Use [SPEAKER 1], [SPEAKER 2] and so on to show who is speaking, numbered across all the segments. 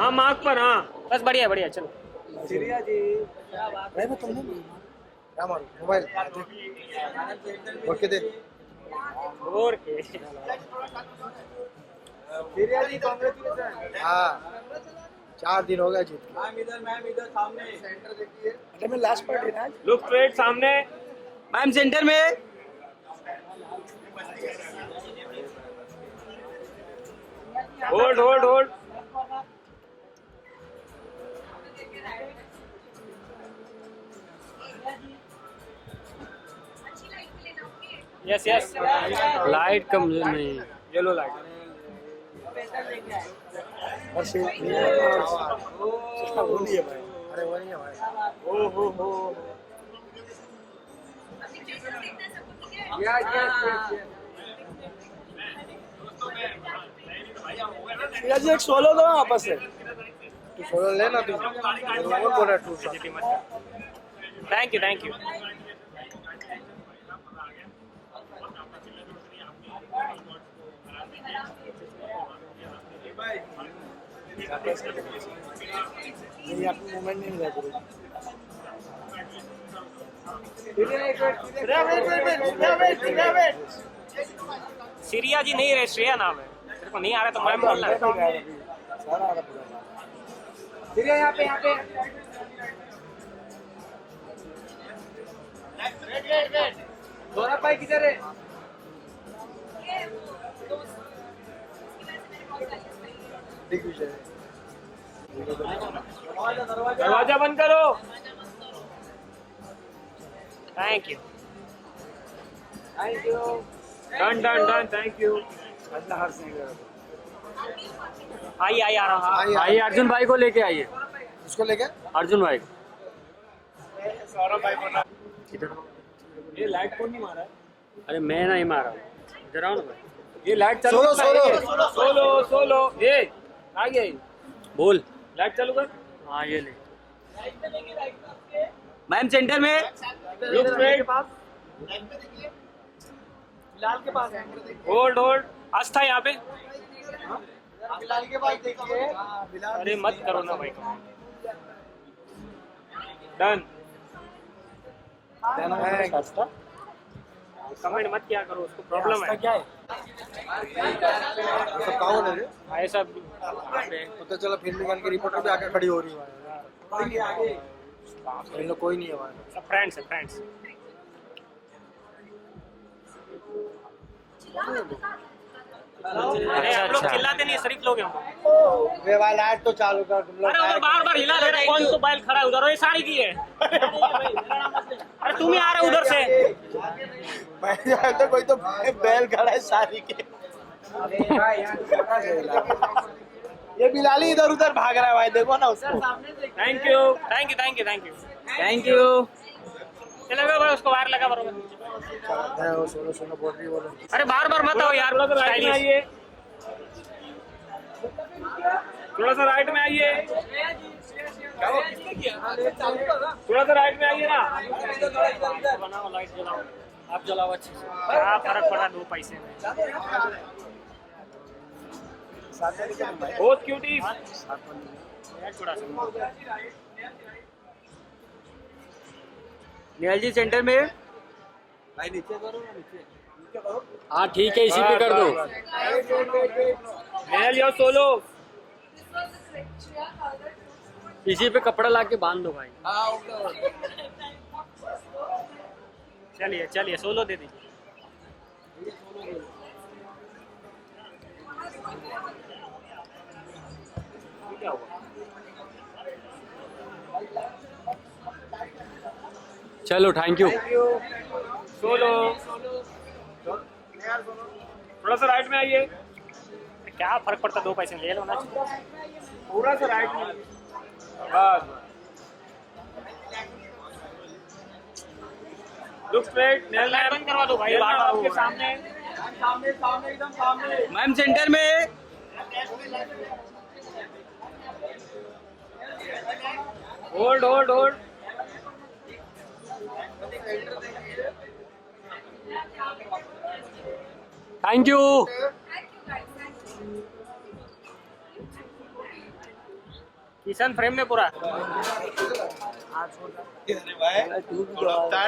[SPEAKER 1] हाँ मार्क पर, हाँ बस बढ़िया बढ़िया चलो।
[SPEAKER 2] सीरिया जी
[SPEAKER 3] भाई मैं तुमने क्या मारू मोबाइल ओके दे
[SPEAKER 1] और के
[SPEAKER 2] सीरिया जी कांग्रेचुलेशन।
[SPEAKER 3] हाँ 4 दिन हो गया जीत के।
[SPEAKER 2] मैम इधर सामने सेंटर देखिए।
[SPEAKER 3] अरे मैं लास्ट पार्ट है ना आज।
[SPEAKER 1] लुक स्ट्रेट सामने।
[SPEAKER 2] मैम सेंटर में।
[SPEAKER 1] Hold hold hold. Yes yes. Light कम नहीं, येलो लाइट।
[SPEAKER 3] और से वो नहीं है भाई। अरे वो नहीं है भाई।
[SPEAKER 1] ओ हो।
[SPEAKER 3] सूरज एक सोलो दो वापस से तू सोलो लेना तू वो बोल रहा तू
[SPEAKER 1] थैंक यू।
[SPEAKER 3] नहीं आपको मोमेंट नहीं मिला गुरु
[SPEAKER 1] सीरिया जी नहीं रहे, श्रेया नाम है। तेरे को नहीं आ रहा तो मैं बोलना है।
[SPEAKER 3] सारा आ रहा पूरा
[SPEAKER 2] सीरिया यहाँ पे दोनों भाई किधर है?
[SPEAKER 3] दिग्विजय
[SPEAKER 1] दरवाजा बंद करो। Thank you. Done thank you.
[SPEAKER 3] Allah हर सिंह
[SPEAKER 1] आइए आ रहा हूँ।
[SPEAKER 4] आइए अर्जुन भाई को लेके आइए।
[SPEAKER 3] उसको लेके
[SPEAKER 4] अर्जुन भाई को।
[SPEAKER 1] ये लाइट कौन नहीं मारा है?
[SPEAKER 4] अरे मैं नहीं मारा, इधर आओ ना भाई।
[SPEAKER 1] ये लाइट चालू
[SPEAKER 3] सोलो,
[SPEAKER 1] कर। सोलो ये आ गया।
[SPEAKER 4] बोल।
[SPEAKER 1] लाइट चालू कर।
[SPEAKER 4] हाँ ये ले।
[SPEAKER 2] मैम सेंटर में।
[SPEAKER 1] Look straight.
[SPEAKER 2] लाल के पास
[SPEAKER 1] होल्ड आस्था यहाँ पे।
[SPEAKER 2] लाल के पास देखिए।
[SPEAKER 1] अरे मत करो ना भाई। डन। कमेंट मत किया करो, उसको प्रॉब्लम है।
[SPEAKER 3] क्या है सब कौन है रे
[SPEAKER 1] ऐसा
[SPEAKER 3] पता चला फिल्म निकाल के रिपोर्टर भी आकर खड़ी हो रही है इन लोग कोई नहीं है वहाँ
[SPEAKER 1] सब फ्रेंड्स है, फ्रेंड्स। अरे आप लोग चिल्लाते नहीं, शरीफ लोग हैं हम।
[SPEAKER 3] वे वाला लाइट तो चालू कर तुम लोग
[SPEAKER 1] अरे उधर बार हिला दे रहा है। कौन तो बैल खड़ा है उधर? ये साड़ी की है। अरे तुम ही आ रहे हो उधर से।
[SPEAKER 3] तो कोई तो बैल खड़ा है सारी के ये बिलाली इधर उधर भाग रहा है भाई, देखो ना उसको।
[SPEAKER 1] Thank you. चलो भाई उसको वायर लगा बरोबर।
[SPEAKER 3] सोलो सोलो बोल रही बोलो
[SPEAKER 1] अरे बार मत आओ यार। थोड़ा सा राइट में आइए। थोड़ा सा राइट में आइए ना। बनाओ लाइट जलाओ। आप जलाओ अच्छे से। क्या फर्क पड़ा 2 पैसे में। बहुत क्यूटी। थोड़ा सा
[SPEAKER 2] निहाल जी सेंटर में।
[SPEAKER 4] हाँ ठीक है, इसी पे कर दो।
[SPEAKER 1] मेल या सोलो।
[SPEAKER 4] इसी पे कपड़ा लाके बांध दो भाई।
[SPEAKER 1] चलिए सोलो दे दीजिए। क्या हुआ?
[SPEAKER 4] चलो थैंक यू।
[SPEAKER 1] सोलो। थोड़ा सा राइट में आइए। क्या फर्क पड़ता 2 पैसे ले लो ना। पूरा सा राइट में। बस लुक स्ट्रेट। नेल बंद करवा दो भाई। आपके सामने एकदम सामने।
[SPEAKER 2] मैम सेंटर में।
[SPEAKER 1] Hold
[SPEAKER 4] thank you.
[SPEAKER 1] Kishan frame में पूरा।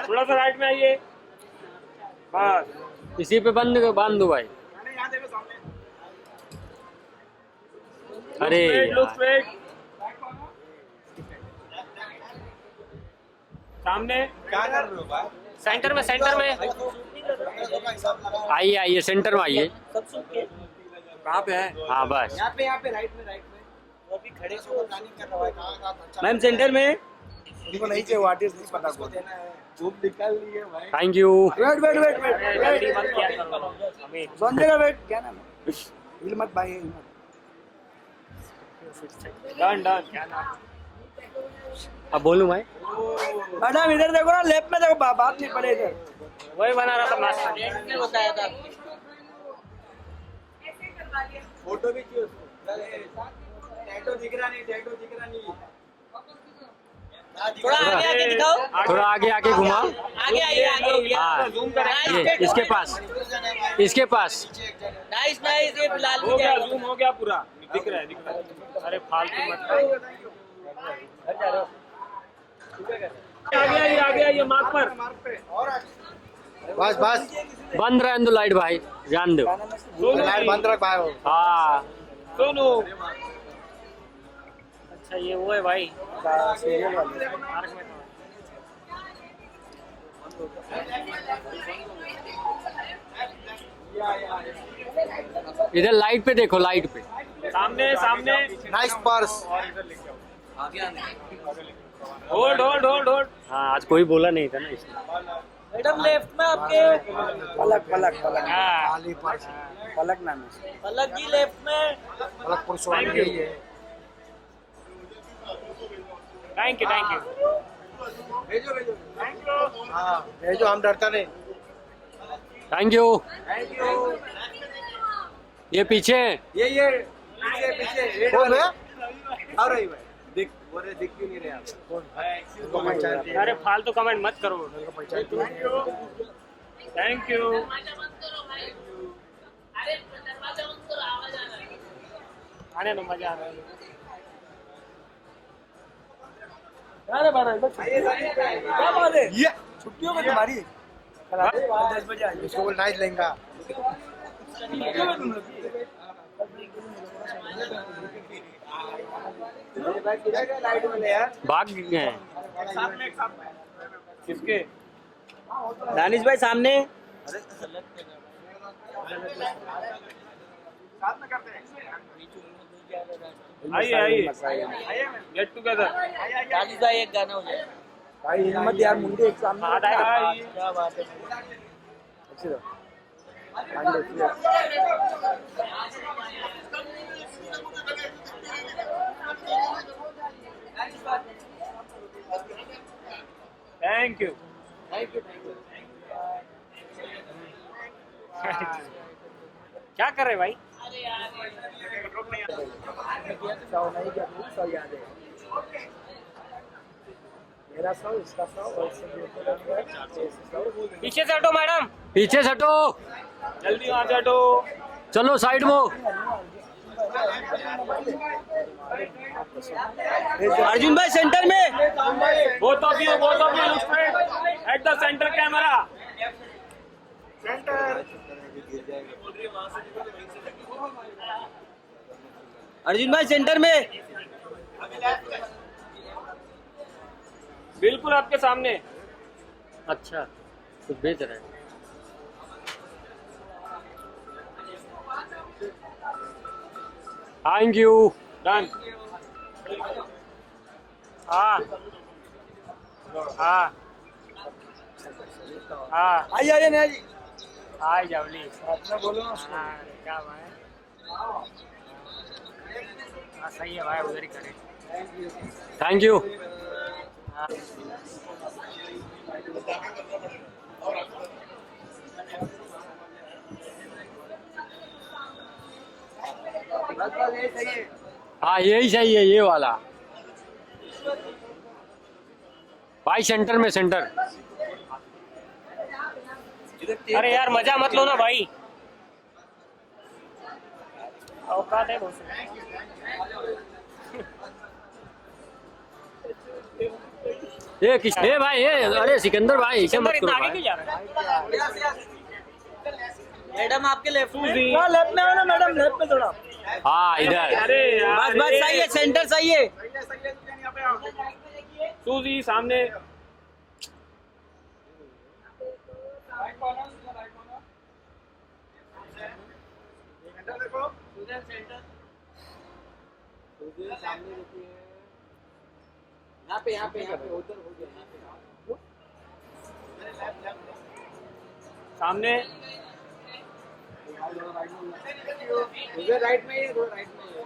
[SPEAKER 1] थोड़ा सा राइट में आइए बस।
[SPEAKER 4] इसी पे बांध दो भाई। अरे
[SPEAKER 1] लुक
[SPEAKER 4] यार।
[SPEAKER 1] स्ट्रेट। सामने
[SPEAKER 2] क्या कर रहे हो भाई?
[SPEAKER 1] सेंटर में, सेंटर में।
[SPEAKER 4] आइए आइए सेंटर में आइए।
[SPEAKER 2] कहाँ पे है?
[SPEAKER 4] हाँ बस।
[SPEAKER 2] यहाँ पे राइट में वो भी खड़े से प्लानिंग कर रहा है कहाँ मैम सेंटर में
[SPEAKER 3] उनको नहीं चाहिए आर्टिस्ट नहीं पता को।
[SPEAKER 2] देना है धूप निकाल ली है भाई।
[SPEAKER 4] Thank you.
[SPEAKER 3] Wait wait wait
[SPEAKER 1] जल्दी
[SPEAKER 3] वेट
[SPEAKER 1] मत किया करो हमें।
[SPEAKER 3] समझेगा वेट क्या नाम है? हिल मत भाई हिल मत।
[SPEAKER 1] Done done. क्या नाम?
[SPEAKER 4] अब बोलूं भाई।
[SPEAKER 3] मैडम इधर देखो ना, लेफ्ट में देखो, बात नहीं पड़े इधर।
[SPEAKER 1] वही बना रहा था मास्टर।
[SPEAKER 2] ने बताया था फोटो भी चाहिए उसको। टैटू दिख रहा नहीं, टैटू दिख रहा नहीं। थोड़ा आगे आगे दिखाओ।
[SPEAKER 4] थोड़ा आगे आगे घुमा।
[SPEAKER 2] आगे आइए आगे।
[SPEAKER 4] हाँ
[SPEAKER 1] जूम करें।
[SPEAKER 4] ये इसके पास, इसके पास।
[SPEAKER 2] Nice nice. ये फिलहाल
[SPEAKER 1] हो गया, जूम हो गया पूरा। दिख रहा है, दिख रहा है। अरे फालतू मत करो। आगे आइए मार्क पर।
[SPEAKER 3] बस बस
[SPEAKER 4] बंद रहने दो लाइट भाई, जान दो।
[SPEAKER 3] लाइट बंद रख भाई।
[SPEAKER 4] हाँ
[SPEAKER 1] सोनू। अच्छा ये वो है भाई।
[SPEAKER 3] सीरियल वाले
[SPEAKER 1] मार्क में था।
[SPEAKER 4] इधर लाइट पे देखो, लाइट पे।
[SPEAKER 1] सामने सामने।
[SPEAKER 3] Nice purse.
[SPEAKER 1] Hold hold hold hold.
[SPEAKER 4] हाँ आज कोई बोला नहीं था ना इसलिए।
[SPEAKER 2] मैडम लेफ्ट में आपके
[SPEAKER 3] पलक पलक पलक
[SPEAKER 1] हाँ।
[SPEAKER 3] खाली पर्स पलक नाम है।
[SPEAKER 2] पलक जी लेफ्ट में।
[SPEAKER 3] पलक पुरुष
[SPEAKER 1] Thank you.
[SPEAKER 3] यही है।
[SPEAKER 1] Thank you thank you.
[SPEAKER 2] भेजो भेजो।
[SPEAKER 3] हाँ भेजो, हम डरता नहीं।
[SPEAKER 4] Thank you. ये पीछे।
[SPEAKER 2] ये पीछे पीछे
[SPEAKER 3] कौन है?
[SPEAKER 2] आ रही भाई। दिख बोले दिख क्यों नहीं रहे आप?
[SPEAKER 3] उनको पहचानती है।
[SPEAKER 1] अरे फालतू कमेंट मत करो।
[SPEAKER 3] उनको पहचानती है।
[SPEAKER 1] Thank you. आने दो, मजा आ रहा है।
[SPEAKER 3] अरे बारह इधर क्या बात है? ये छुट्टी हो गई तुम्हारी? कल 10 बजे आइए। इसको बोल नाइट लहंगा।
[SPEAKER 2] लाइट में ले यार।
[SPEAKER 4] भाग गए।
[SPEAKER 1] किसके?
[SPEAKER 2] दानिश भाई सामने।
[SPEAKER 1] आइए आइए। Get together.
[SPEAKER 2] दानिश भाई एक गाना हो जाए।
[SPEAKER 3] भाई हिम्मत यार, मुंडे एक सामने।
[SPEAKER 1] हाथ आएगा।
[SPEAKER 2] क्या बात है।
[SPEAKER 3] अच्छी तरह। हाँ, देखिए।
[SPEAKER 1] Thank you. क्या कर रहे भाई?
[SPEAKER 3] 100 नहीं क्या, 100 याद है। मेरा 100, इसका 100 और इससे भी 100।
[SPEAKER 1] पीछे से हटो मैडम।
[SPEAKER 4] पीछे से हटो।
[SPEAKER 1] जल्दी वहाँ से हटो।
[SPEAKER 4] चलो साइड में।
[SPEAKER 2] अर्जुन भाई सेंटर में।
[SPEAKER 1] both of you look straight at the center camera.
[SPEAKER 2] Arjun भाई सेंटर में।
[SPEAKER 1] बिल्कुल आपके सामने।
[SPEAKER 4] अच्छा कुछ बेच रहे हैं। Thank you.
[SPEAKER 1] डन। हाँ हाँ हाँ।
[SPEAKER 3] आइए आइए नया जी।
[SPEAKER 1] आई जावली।
[SPEAKER 3] साथ में बोलो ना उसको।
[SPEAKER 1] हाँ क्या भाई? हाँ सही है भाई, उधर ही करें।
[SPEAKER 4] Thank you.
[SPEAKER 1] हाँ।
[SPEAKER 4] हाँ यही सही है, ये वाला भाई। सेंटर में, सेंटर।
[SPEAKER 1] अरे यार मजा मत लो ना भाई। औकात है बहुत।
[SPEAKER 4] ए भाई अरे सिकंदर भाई इसे मत
[SPEAKER 1] इतना
[SPEAKER 4] करो
[SPEAKER 1] आगे
[SPEAKER 4] भाई।
[SPEAKER 1] क्यों जा रहा है?
[SPEAKER 2] मैडम आपके लेफ्ट में।
[SPEAKER 1] सूजी।
[SPEAKER 3] हाँ लेफ्ट में आओ ना मैडम, लेफ्ट में थोड़ा।
[SPEAKER 4] हाँ इधर
[SPEAKER 1] अरे यार,
[SPEAKER 2] बस बस सही है, सेंटर सही है।
[SPEAKER 1] सूजी सामने।
[SPEAKER 2] यहाँ पे उधर हो गया, यहाँ पे।
[SPEAKER 1] सामने
[SPEAKER 2] उधर राइट में ही है, थोड़ा राइट में ही है।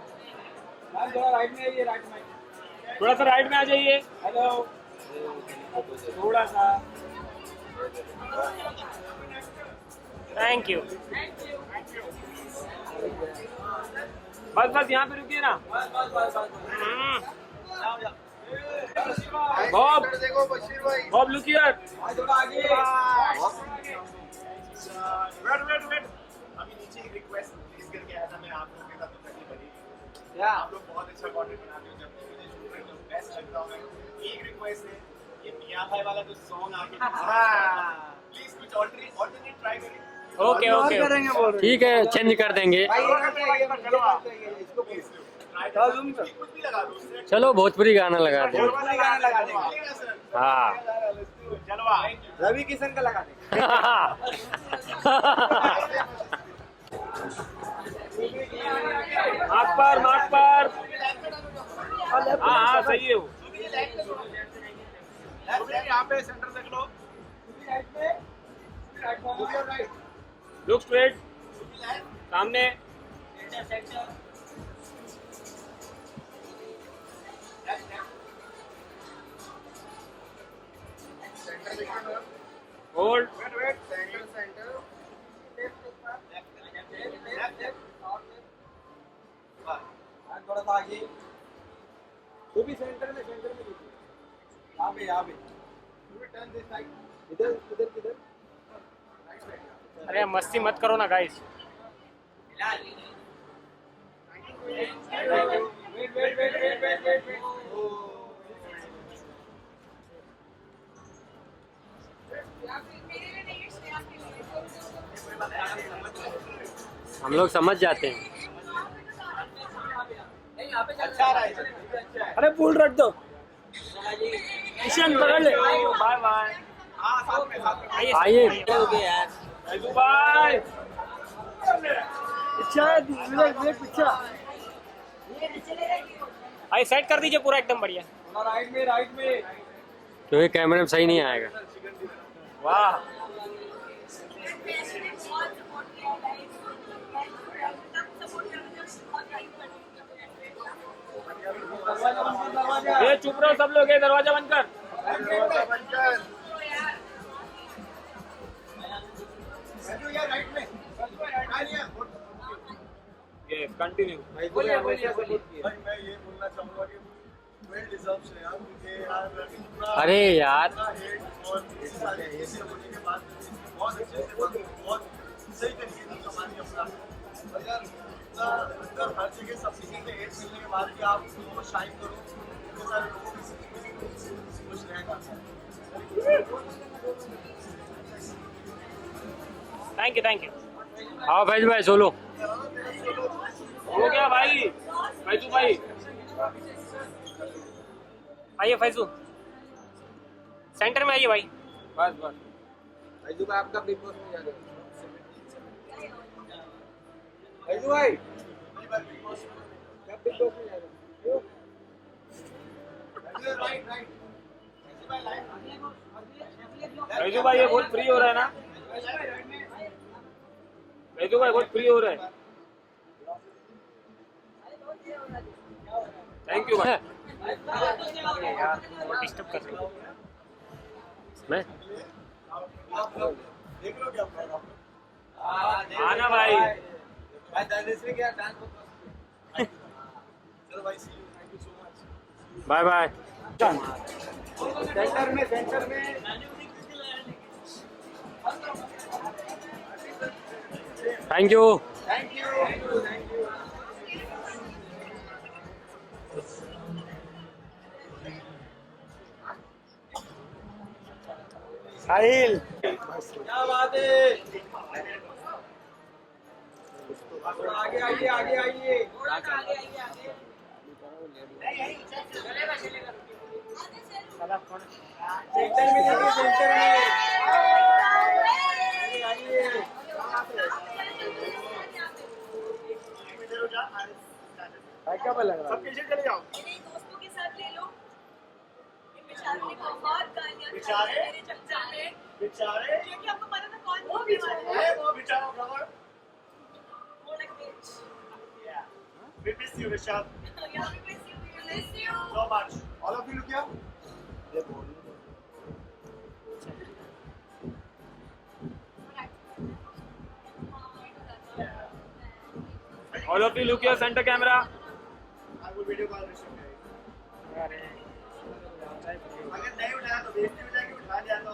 [SPEAKER 2] मैम थोड़ा राइट में आइए, राइट में।
[SPEAKER 1] थोड़ा सा राइट में आ जाइए।
[SPEAKER 2] हेलो, थोड़ा सा।
[SPEAKER 1] Thank you. बस बस यहाँ पे रुकिए ना। बॉब
[SPEAKER 2] देखो बशीर भाई,
[SPEAKER 1] बॉब लुक हियर।
[SPEAKER 2] थोड़ा आगे।
[SPEAKER 5] वेट अभी नीचे एक रिक्वेस्ट प्लीज करके आया था मैं आप लोगों के साथ, तो पहली बड़ी
[SPEAKER 2] क्या?
[SPEAKER 5] आप लोग बहुत अच्छा कंटेंट बनाते हो, जब भी मुझे शूट करते हो बेस्ट लगता हूं मैं। एक रिक्वेस्ट है, ये मियां भाई वाला जो सॉन्ग आगे प्लीज कुछ ऑल्टरनेट ट्राई करें।
[SPEAKER 1] ओके ओके
[SPEAKER 2] करेंगे बोल रहे।
[SPEAKER 4] ठीक है चेंज कर देंगे।
[SPEAKER 2] भाई इसको प्लीज
[SPEAKER 5] कुछ भी लगा दो उससे
[SPEAKER 4] चलो भोजपुरी गाना लगा दे।
[SPEAKER 2] गाना लगा देंगे।
[SPEAKER 5] चलेगा सर।
[SPEAKER 4] हाँ
[SPEAKER 5] जलवा।
[SPEAKER 2] रवि किशन का लगा देंगे।
[SPEAKER 1] मार्क पर। हाँ हाँ सही है वो।
[SPEAKER 5] यहाँ पे सेंटर देख लो।
[SPEAKER 1] लुक स्ट्रेट सामने। होल्ड।
[SPEAKER 2] थोड़ा सा आगे। तू भी सेंटर में दीजिए। यहाँ पे इधर किधर।
[SPEAKER 1] अरे मस्ती मत करो ना गाइस।
[SPEAKER 2] वेट।
[SPEAKER 4] हम लोग समझ जाते हैं।
[SPEAKER 2] अच्छा रहा है।
[SPEAKER 3] अरे पुल रख दो, किशन पकड़ ले।
[SPEAKER 1] Bye bye.
[SPEAKER 5] हाँ साथ में
[SPEAKER 4] आइए
[SPEAKER 1] राजू भाई।
[SPEAKER 3] पीछे विवेक पीछे।
[SPEAKER 1] आइए सेट कर दीजिए पूरा एकदम बढ़िया।
[SPEAKER 2] राइट में।
[SPEAKER 4] क्योंकि कैमरे में सही नहीं आएगा।
[SPEAKER 1] वाह ये चुप रहो सब लोग, ये दरवाजा बंद कर। ये कंटिन्यू।
[SPEAKER 2] बोलिए।
[SPEAKER 5] भाई मैं ये बोलना चाहूंगा कि well deserves है यार, मुझे यार
[SPEAKER 4] अरे यार
[SPEAKER 5] हेट और इस सारे ऐसे होने के बाद बहुत अच्छे से बहुत सही तरीके से कमानी अपना। और यार अंदर हर जगह सब किसी से हेट मिलने के बाद भी आप उसको शाइन करो, इतने सारे लोगों के कुछ रहेगा।
[SPEAKER 1] Thank you.
[SPEAKER 4] आओ फैज भाई सोलो।
[SPEAKER 1] हो गया भाई। फैजू भाई आइए, फैजू सेंटर में आइए भाई।
[SPEAKER 2] बस फैजू भाई आपका बिग बॉस में जा रहे हो। फैजू भाई कब बिग बॉस में जा रहे हो?
[SPEAKER 1] फैजू भाई ये बहुत फ्री हो रहा है ना। फैजू भाई बहुत फ्री हो रहा है। थैंक यू भाई। यार डिस्टर्ब कर रहे हो।
[SPEAKER 4] मैं
[SPEAKER 5] देख लो क्या होगा।
[SPEAKER 1] आना भाई।
[SPEAKER 2] भाई धनश्री क्या डांस
[SPEAKER 5] चलो भाई see you, thank you so much.
[SPEAKER 4] Bye bye.
[SPEAKER 2] Centre में
[SPEAKER 4] thank you.
[SPEAKER 2] Thank you.
[SPEAKER 3] Sahil
[SPEAKER 2] क्या बात है। आगे आइए आगे आइए। सेंटर में देखिए सेंटर में। आइए
[SPEAKER 3] क्या लग रहा है
[SPEAKER 1] पीछे चले जाओ।
[SPEAKER 6] मेरे दोस्तों के साथ ले लो। ये बेचारे को बहुत गालियां
[SPEAKER 5] बेचारे?
[SPEAKER 6] खाई मेरे चक्कर में,
[SPEAKER 5] बेचारे
[SPEAKER 6] क्योंकि आपको पता था कौन बोलने वाला है।
[SPEAKER 5] वो बेचारा cover
[SPEAKER 6] More like bitch.
[SPEAKER 5] we miss you Rishab
[SPEAKER 6] Yeah, we miss you. We miss you.
[SPEAKER 5] so much all of you look here
[SPEAKER 1] All of you look your center camera.
[SPEAKER 5] I will video call Rishab अगर नहीं उठाया तो बेइज्जती हो जाएगी उठा लिया तो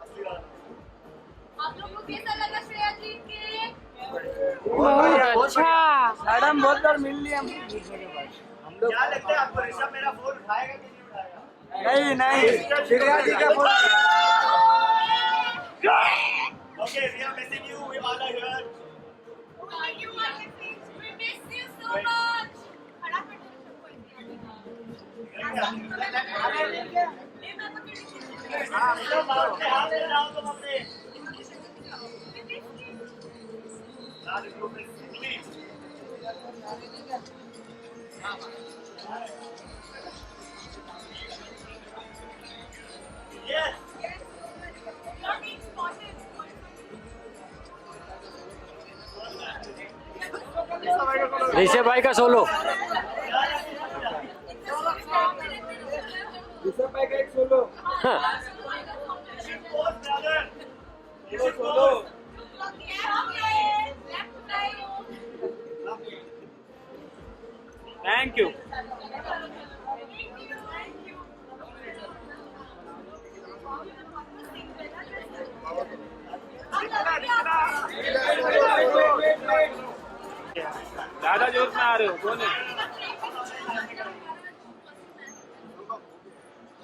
[SPEAKER 5] असली बात
[SPEAKER 6] आप लोग को कैसा लगा श्रेया जी के?
[SPEAKER 3] अच्छा मैडम बहुत बार मिल लिया हम लोग
[SPEAKER 5] क्या लगता है आपको ऋषभ मेरा फोन उठाएगा कि नहीं उठाएगा
[SPEAKER 3] नहीं नहीं श्रेया जी का phone
[SPEAKER 5] okay we are missing you we all are here
[SPEAKER 6] You are missing. We miss you so much. फटाफट ऋषभ को इतनी
[SPEAKER 5] हाँ ऋषभ मारते हाथ ले जाओ तुम अपने Now the group is complete. Yes.
[SPEAKER 4] Rishabh भाई का सोलो।
[SPEAKER 3] ऋषभ भाई का एक सोलो सोलो
[SPEAKER 1] Thank you. ज्यादा जोर में आ रहे हो कौन है?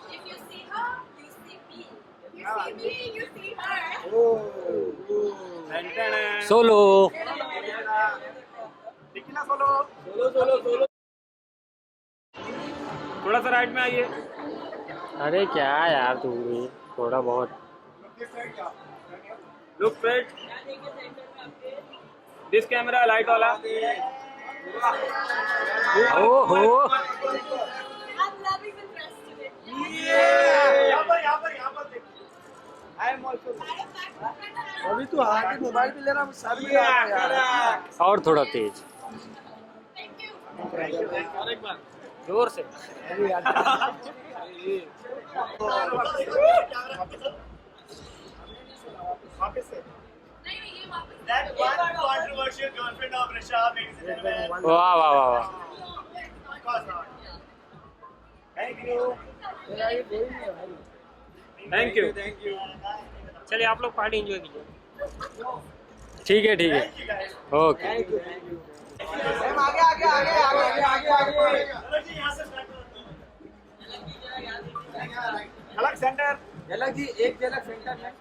[SPEAKER 6] If you see her, you see me. You see me, you see her.
[SPEAKER 4] Solo.
[SPEAKER 3] Solo solo solo
[SPEAKER 1] थोड़ा सा राइट में आइए।
[SPEAKER 4] अरे क्या यार तू भी थोड़ा बहुत।
[SPEAKER 1] Look straight this camera light वाला।
[SPEAKER 4] ओहो
[SPEAKER 6] I'm loving the rest of it.
[SPEAKER 5] यहाँ पर देखिए
[SPEAKER 3] आई एम आल्सो अभी तू हाथ में मोबाइल पे ले रहा सर में यार
[SPEAKER 4] और थोड़ा तेज।
[SPEAKER 6] Thank you.
[SPEAKER 1] जोर से।
[SPEAKER 3] अभी यार
[SPEAKER 5] वापस से
[SPEAKER 6] नहीं नहीं ये वापस
[SPEAKER 5] that one controversial girlfriend of Rishab ladies and gentlemen
[SPEAKER 4] वाह वाह वाह वाह।
[SPEAKER 5] of course not thank you
[SPEAKER 3] मेरा ये कोई नहीं है भाई
[SPEAKER 1] थैंक यू।
[SPEAKER 5] thank you
[SPEAKER 1] चलिए आप लोग पार्टी एंजॉय कीजिए।
[SPEAKER 4] ठीक है ठीक है
[SPEAKER 5] thank you guys
[SPEAKER 4] okay.
[SPEAKER 3] Ma'am आगे आगे आगे आगे आगे आगे
[SPEAKER 5] चलो जी यहाँ से start करते हैं
[SPEAKER 1] अलग सेंटर।
[SPEAKER 3] झलक जी एक झलक सेंटर में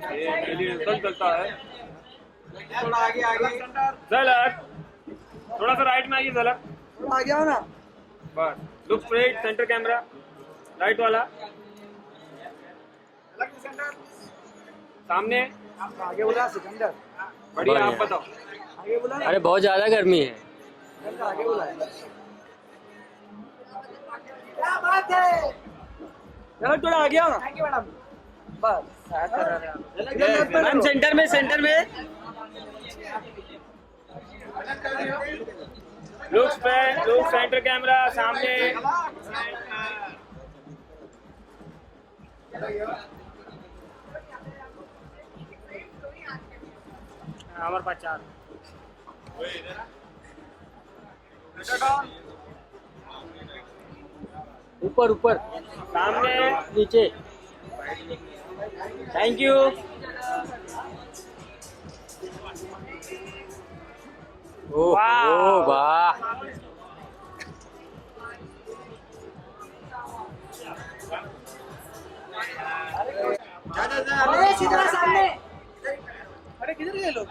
[SPEAKER 1] ये चलता है।
[SPEAKER 3] थोड़ा आगे आगे
[SPEAKER 1] झलक थोड़ा सा राइट में आइए। झलक
[SPEAKER 3] थोड़ा आगे आओ ना
[SPEAKER 1] बस look straight centre camera right वाला सामने।
[SPEAKER 3] आगे बोला सिकंदर
[SPEAKER 1] बढ़िया आप
[SPEAKER 4] बढ़िया।
[SPEAKER 1] बताओ।
[SPEAKER 3] आगे बोला ना
[SPEAKER 4] अरे बहुत ज्यादा गर्मी है।
[SPEAKER 3] आगे बोला क्या बात है चलो थोड़ा आगे आओ ना थैंक यू मैडम बस
[SPEAKER 1] मैम सेंटर में लुक सेंटर कैमरा सामने। हमारे पास 4
[SPEAKER 4] ऊपर ऊपर
[SPEAKER 1] सामने
[SPEAKER 4] नीचे।
[SPEAKER 1] Thank you.
[SPEAKER 4] ओह
[SPEAKER 1] वाह।
[SPEAKER 4] वाह।
[SPEAKER 3] इसी तरह सामने। अरे किधर गए लोग?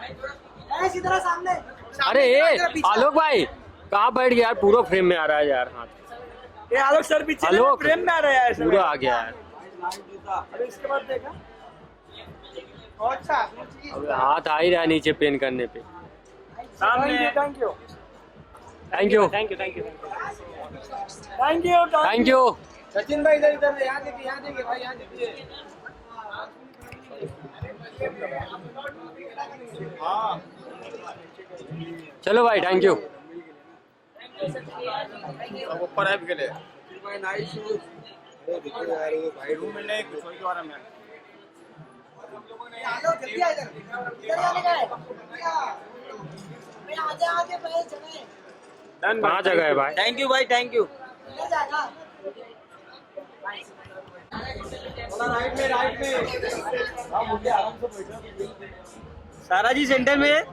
[SPEAKER 3] इसी तरह सामने।
[SPEAKER 4] अरे ये आलोक भाई कहाँ बैठ गया यार, पूरा फ्रेम में आ रहा है यार हाथ।
[SPEAKER 3] ये आलोक सर पीछे
[SPEAKER 4] आलोक
[SPEAKER 3] प्रेम में आ रहा है ऐसे।
[SPEAKER 4] पूरा आ गया यार।
[SPEAKER 3] अरे इसके बाद देखा। अच्छा
[SPEAKER 4] अब हाथ आ ही रहा है नीचे पेन करने पे।
[SPEAKER 1] सामने
[SPEAKER 3] thank you
[SPEAKER 4] thank you
[SPEAKER 1] thank you thank you
[SPEAKER 3] thank you
[SPEAKER 4] thank you.
[SPEAKER 2] Sachin भाई इधर इधर यहाँ देखिए भाई, यहाँ देखिए।
[SPEAKER 4] चलो भाई थैंक यू।
[SPEAKER 5] सब ऊपर है के लिए
[SPEAKER 2] भाई नाइस शूज। अरे देखो यार वो भाई रूम में नहीं कुछ के बारे में।
[SPEAKER 3] जल्दी आ इधर। इधर आने का है। मैं आगे भाई चले।
[SPEAKER 1] डन
[SPEAKER 4] कहाँ जगह है भाई?
[SPEAKER 3] थैंक यू भाई थैंक यू।
[SPEAKER 2] राइट में हाँ मुझे आराम से बैठो।
[SPEAKER 3] सारा जी सेंटर में।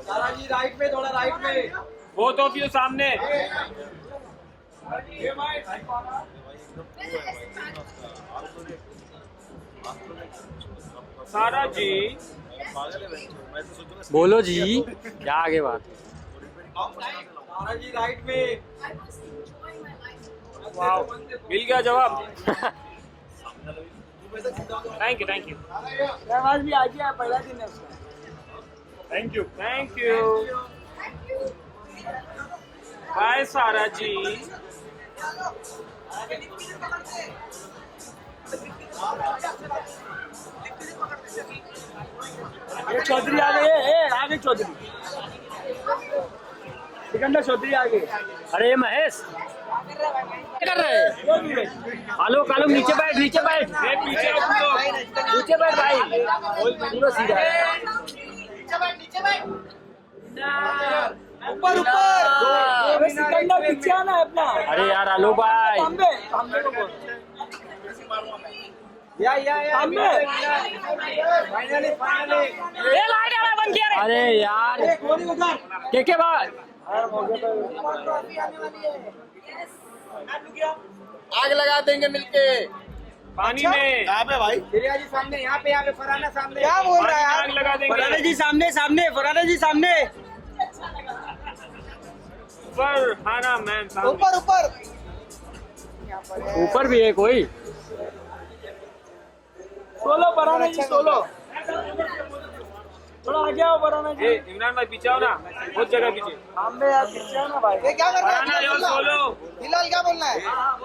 [SPEAKER 2] सारा जी राइट में, थोड़ा राइट में।
[SPEAKER 1] बोथ ऑफ यू सामने। सारा जी
[SPEAKER 4] बोलो जी क्या आगे बात?
[SPEAKER 2] सारा जी राइट में।
[SPEAKER 1] वाओ मिल गया जवाब। थैंक यू
[SPEAKER 3] शहबाज भी आ गया, पहला दिन है उसका।
[SPEAKER 1] थैंक यू बाय सारा जी।
[SPEAKER 3] ये चौधरी आ गए। आगे चौधरी सिकंदर चौधरी आ गए।
[SPEAKER 4] अरे ये महेश क्या कर रहे हैं? आलोक आलोक नीचे बैठ नीचे बैठ।
[SPEAKER 1] ये पीछे आओ तुम लोग।
[SPEAKER 4] नीचे बैठ भाई पूरा सीधा है।
[SPEAKER 3] ऊपर ऊपर सिकंदर पीछे आना है अपना।
[SPEAKER 4] अरे यार आलोक भाई
[SPEAKER 3] सामने को बोल।
[SPEAKER 2] या
[SPEAKER 3] सामने
[SPEAKER 2] फाइनली
[SPEAKER 1] ये लाइट वाला बंद किया रे।
[SPEAKER 4] अरे यार के भाई
[SPEAKER 2] आग लगा देंगे मिलके।
[SPEAKER 1] पानी में
[SPEAKER 5] कहाँ पे भाई?
[SPEAKER 2] दरिया जी सामने, यहाँ पे फराना सामने।
[SPEAKER 3] क्या बोल रहा है
[SPEAKER 1] पानी में
[SPEAKER 3] यार?
[SPEAKER 1] आग लगा देंगे।
[SPEAKER 3] फराना जी सामने सामने फराना जी सामने।
[SPEAKER 1] ऊपर खाना मैम सामने।
[SPEAKER 3] ऊपर ऊपर
[SPEAKER 4] ऊपर भी है कोई?
[SPEAKER 3] सोलो फराना जी सोलो। थोड़ा आगे आओ फराना जी।
[SPEAKER 1] ए इमरान भाई पीछे आओ ना, बहुत जगह पीछे।
[SPEAKER 3] सामने यार पीछे आओ ना भाई। ये क्या कर
[SPEAKER 1] फराना योर सोलो।
[SPEAKER 3] फिलहाल क्या बोलना है?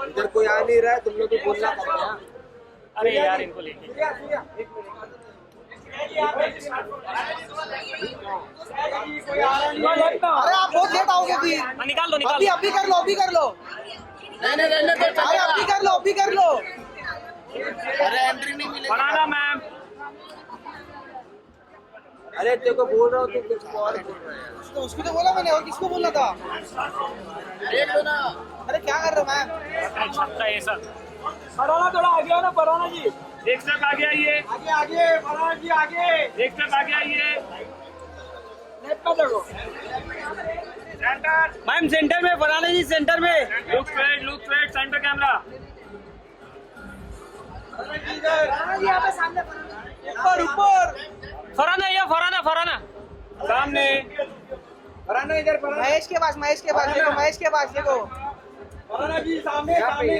[SPEAKER 2] इधर कोई आ नहीं रहा है, तुम लोग को बोलना पड़ता है।
[SPEAKER 1] अरे यार इनको लेके
[SPEAKER 3] अरे आप बहुत लेट आओगे फिर।
[SPEAKER 1] निकाल दो निकाल
[SPEAKER 3] अभी
[SPEAKER 1] दो।
[SPEAKER 3] अभी कर लो अभी कर लो। अरे अभी कर लो अभी कर लो।
[SPEAKER 1] फराना मैम।
[SPEAKER 2] अरे तेरे को बोल रहा हूँ, तू कुछ और बोल रहा है।
[SPEAKER 3] तो उसको तो बोला मैंने, और किसको बोलना था? अरे क्या कर रहे हो मैम?
[SPEAKER 1] छक्का ये सब।
[SPEAKER 3] फराना थोड़ा आगे आओ ना फराना जी।
[SPEAKER 1] एक स्टेप आगे आइए।
[SPEAKER 3] आगे आगे फराना जी आगे।
[SPEAKER 1] एक स्टेप आगे आइए।
[SPEAKER 3] लेफ्ट में देखो
[SPEAKER 1] सेंटर
[SPEAKER 3] मैम, सेंटर में फराना जी सेंटर में।
[SPEAKER 1] Look straight centre camera.
[SPEAKER 3] Farana ji यहाँ पे सामने। ऊपर ऊपर
[SPEAKER 1] फराना ये फराना सामने।
[SPEAKER 2] फराना इधर, फराना
[SPEAKER 3] महेश के पास देखो महेश के पास देखो।
[SPEAKER 2] फराना जी सामने सामने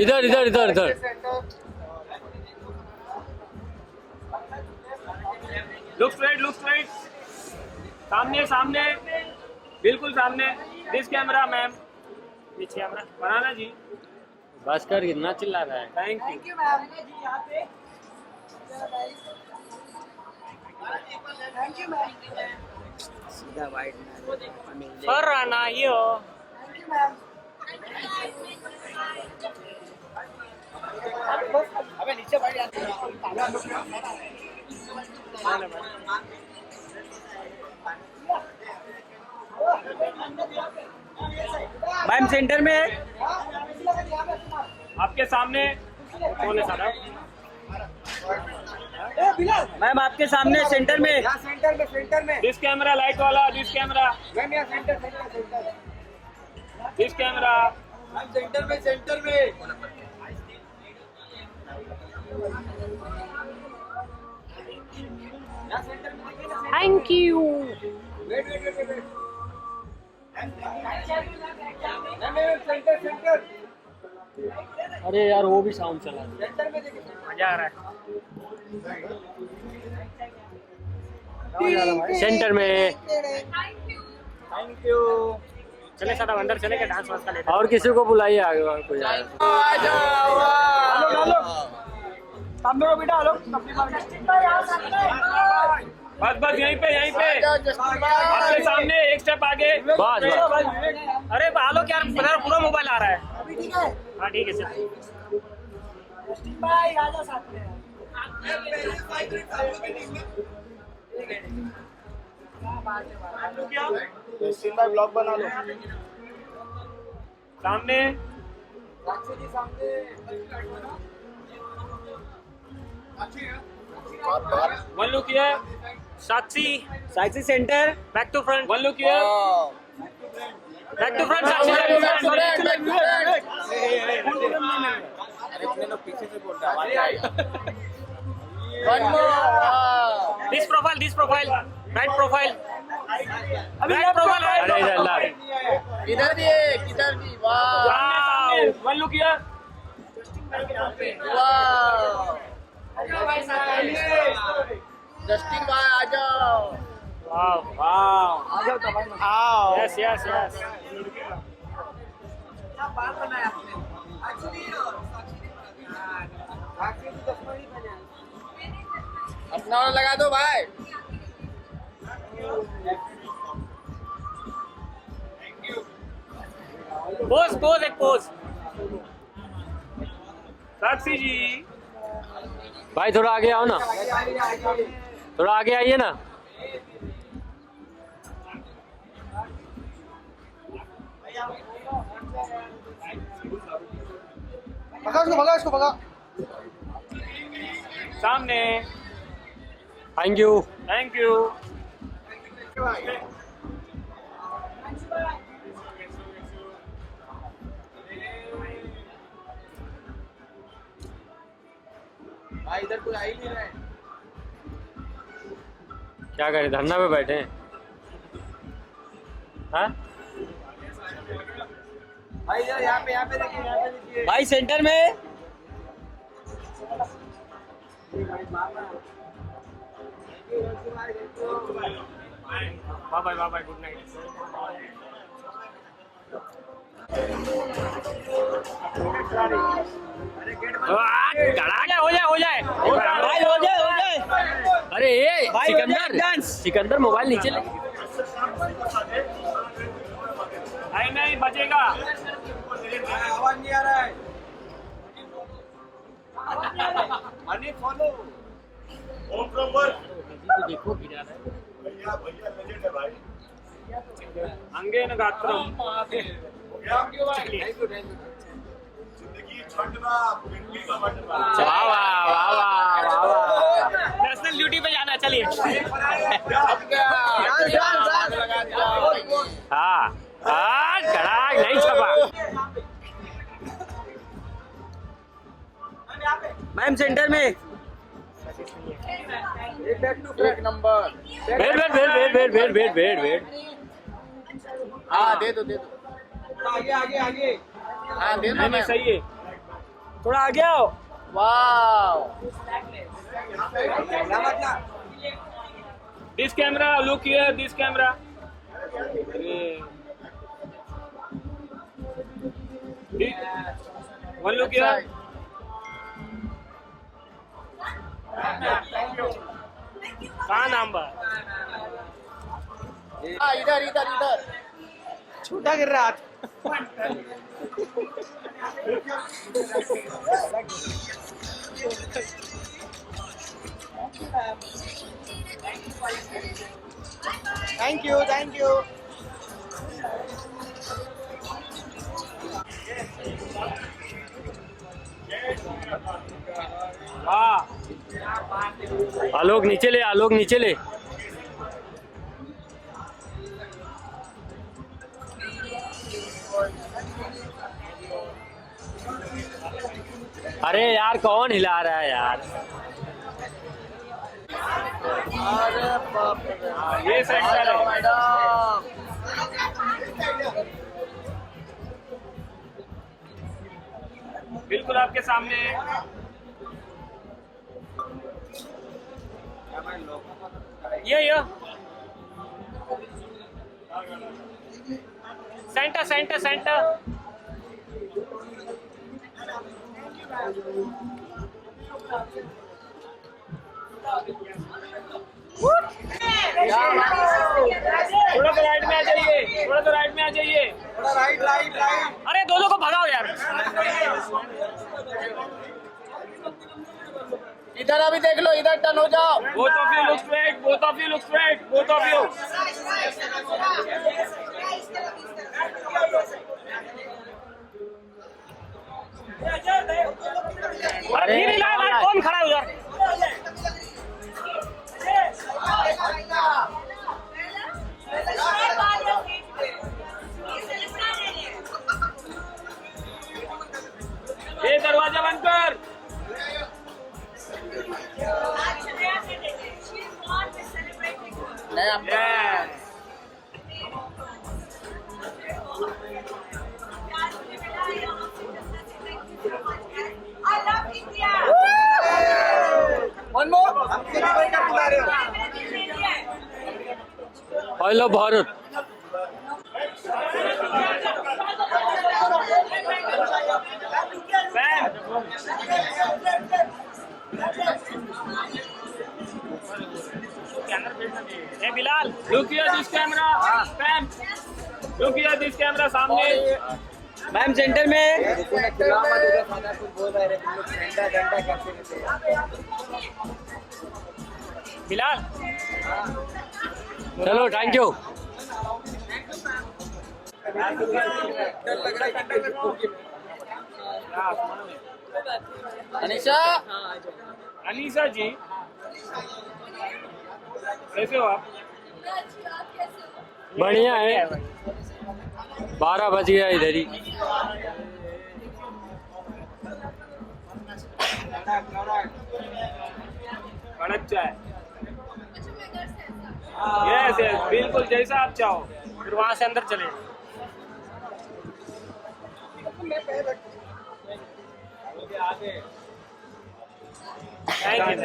[SPEAKER 4] इधर इधर इधर इधर।
[SPEAKER 1] लुक स्ट्रेट सामने बिल्कुल सामने। This camera ma'am. पीछे कैमरा फराना जी।
[SPEAKER 4] बस कर कितना चिल्ला रहा है?
[SPEAKER 1] Thank you
[SPEAKER 3] ma'am thank you ma'am. सीधा वाइड में
[SPEAKER 1] फराना यो।
[SPEAKER 3] अबे नीचे बैठ जा। मैम सेंटर में है।
[SPEAKER 1] आपके सामने कौन है सारा?
[SPEAKER 3] मैम आपके सामने सेंटर में।
[SPEAKER 2] यहाँ सेंटर में
[SPEAKER 1] दिस कैमरा लाइट वाला। दिस कैमरा
[SPEAKER 2] मैम, यहाँ centre
[SPEAKER 1] this camera.
[SPEAKER 2] Ma'am centre में
[SPEAKER 4] thank you.
[SPEAKER 2] Wait wait wait wait centre centre
[SPEAKER 4] अरे यार वो भी साउंड चला रहा
[SPEAKER 2] सेंटर में देखिए
[SPEAKER 1] मजा आ रहा है।
[SPEAKER 4] है सेंटर में।
[SPEAKER 1] Thank you. चले साहब अंदर चले के डांस वांस का लेते
[SPEAKER 4] और किसी को बुलाइए आगे और कोई आए।
[SPEAKER 3] सामने को बेटा, हेलो अपनी मार के।
[SPEAKER 1] बस बस यहीं पे आपके सामने एक स्टेप आगे।
[SPEAKER 4] बस बस।
[SPEAKER 1] अरे आलो क्या पूरा मोबाइल आ रहा है। हाँ ठीक है सर।
[SPEAKER 3] भाई राजा साथ में
[SPEAKER 2] ब्लॉग बना लो
[SPEAKER 1] सामने
[SPEAKER 2] साक्षी जी सामने
[SPEAKER 1] one look here. Sakshi
[SPEAKER 4] Sakshi centre.
[SPEAKER 1] Back to front. One look here. Back to front. Sakshi
[SPEAKER 2] पीछे से बोलता है
[SPEAKER 1] दिस प्रोफाइल राइट प्रोफाइल।
[SPEAKER 3] अभी
[SPEAKER 1] राइट प्रोफाइल।
[SPEAKER 4] अरे इधर ला।
[SPEAKER 2] इधर भी वाह
[SPEAKER 1] वन लुक हियर।
[SPEAKER 2] जस्टिन भाई आ जाओ
[SPEAKER 1] वाह
[SPEAKER 3] आ जाओ तो भाई।
[SPEAKER 2] आओ
[SPEAKER 1] यस यस यस।
[SPEAKER 2] अपना वाला लगा दो भाई
[SPEAKER 1] पोज एक पोज। साक्षी जी
[SPEAKER 4] भाई थोड़ा आगे आओ ना, थोड़ा आगे आइए ना।
[SPEAKER 2] भगा इसको भगा।
[SPEAKER 1] सामने।
[SPEAKER 4] Thank you.
[SPEAKER 1] Thank you.
[SPEAKER 2] भाई इधर कोई आ ही नहीं रहा है।
[SPEAKER 4] क्या करें, धरना पे बैठे हैं। हाँ
[SPEAKER 2] भाई इधर यहाँ पे देखिए
[SPEAKER 3] भाई सेंटर में।
[SPEAKER 1] Bye bye good night. हो जाए
[SPEAKER 3] भाई हो जाए।
[SPEAKER 4] अरे ये
[SPEAKER 3] भाई, हो जाए डांस।
[SPEAKER 4] सिकंदर मोबाइल नीचे ले।
[SPEAKER 1] नहीं बजेगा।
[SPEAKER 2] आवाज नहीं आ रहा है। Money follow
[SPEAKER 5] home from work
[SPEAKER 4] देखो गिरा रहा है।
[SPEAKER 5] भैया लेजेंड है भाई।
[SPEAKER 1] अंगे न गात्रम।
[SPEAKER 5] हो गया जिंदगी छंटना भिंडी का बंटना।
[SPEAKER 4] वाह वाह वाह वाह वाह।
[SPEAKER 1] नेशनल ड्यूटी पे जाना चलिए।
[SPEAKER 4] हाँ हाँ कड़ा नहीं छपा।
[SPEAKER 3] मैम सेंटर में।
[SPEAKER 2] एक नंबर।
[SPEAKER 4] वेट।
[SPEAKER 2] हाँ दे दो आगे हाँ दे दो
[SPEAKER 1] नहीं सही है।
[SPEAKER 3] थोड़ा आगे आओ।
[SPEAKER 2] वाह
[SPEAKER 1] this camera look here. This camera. One look here. कहाँ नंबर।
[SPEAKER 2] इधर छोटा गिर रहा हाथ। थैंक यू
[SPEAKER 1] हाँ
[SPEAKER 4] आलोक नीचे ले। अरे यार कौन हिला रहा है यार?
[SPEAKER 2] अरे बाप रे,
[SPEAKER 1] ये सेंटर है
[SPEAKER 2] मैडम।
[SPEAKER 1] बिल्कुल आपके सामने। ये सेंटर सेंटर सेंटर। थोड़ा सा राइट में आ जाइए, थोड़ा सा राइट में आ जाइए।
[SPEAKER 2] थोड़ा राइट राइट राइट।
[SPEAKER 1] अरे दोनों को भगाओ यार।
[SPEAKER 2] इधर अभी देख लो, इधर टर्न हो जाओ।
[SPEAKER 1] Both of you look straight, both of you look straight, both of you. अरे फिर हिलाया भाई, कौन खड़ा है उधर? ये दरवाजा बंद कर। Yes.
[SPEAKER 6] I love India.
[SPEAKER 2] One more. हम कितनी बार का बुला रहे हो?
[SPEAKER 4] I love Bharat.
[SPEAKER 1] Hey Bilal, look here this camera. Spam. Look here this camera सामने।
[SPEAKER 4] मैम सेंटर में।
[SPEAKER 2] रुको ना, खिला मत, उधर खाना कुछ बोल रहे हैं, तुम लोग घंटा घंटा करते रहते हैं।
[SPEAKER 1] बिलाल
[SPEAKER 4] चलो थैंक यू।
[SPEAKER 2] अनिशा,
[SPEAKER 1] अनीसा जी कैसे हो आप?
[SPEAKER 4] बढ़िया है। 12 बज गया इधर ही।
[SPEAKER 1] कड़क चाय। यस यस, बिल्कुल जैसा आप चाहो। फिर वहां से अंदर चले।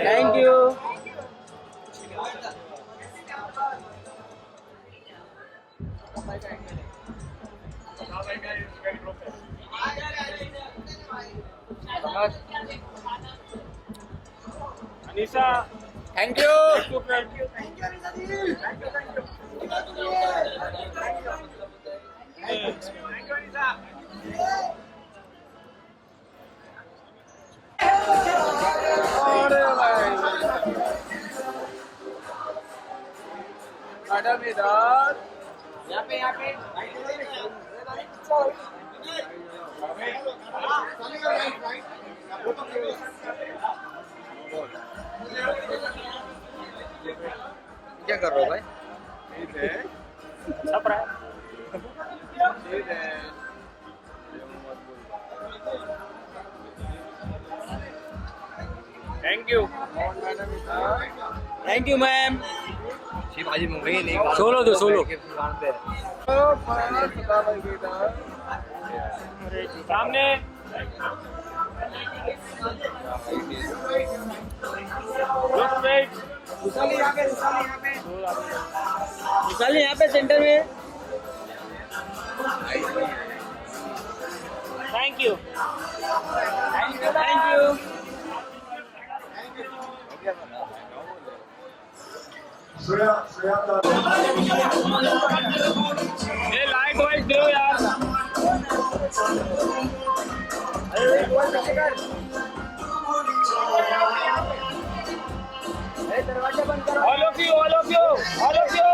[SPEAKER 4] Thank you.
[SPEAKER 1] Anisa
[SPEAKER 2] thank you. Madam इधर, यहाँ पे यहाँ पे। क्या कर रहे हो भाई?
[SPEAKER 1] छप रहा है। Thank you.
[SPEAKER 4] Thank you ma'am. Solo दो सोलो।
[SPEAKER 1] सामने Look straight.
[SPEAKER 4] विशाल यहाँ पे सेंटर में।
[SPEAKER 1] Thank you.
[SPEAKER 4] Thank you.
[SPEAKER 1] ये लाइट वाइट दो यार।
[SPEAKER 2] दरवाजा बंद करो।
[SPEAKER 1] All of you, all of you, all of you.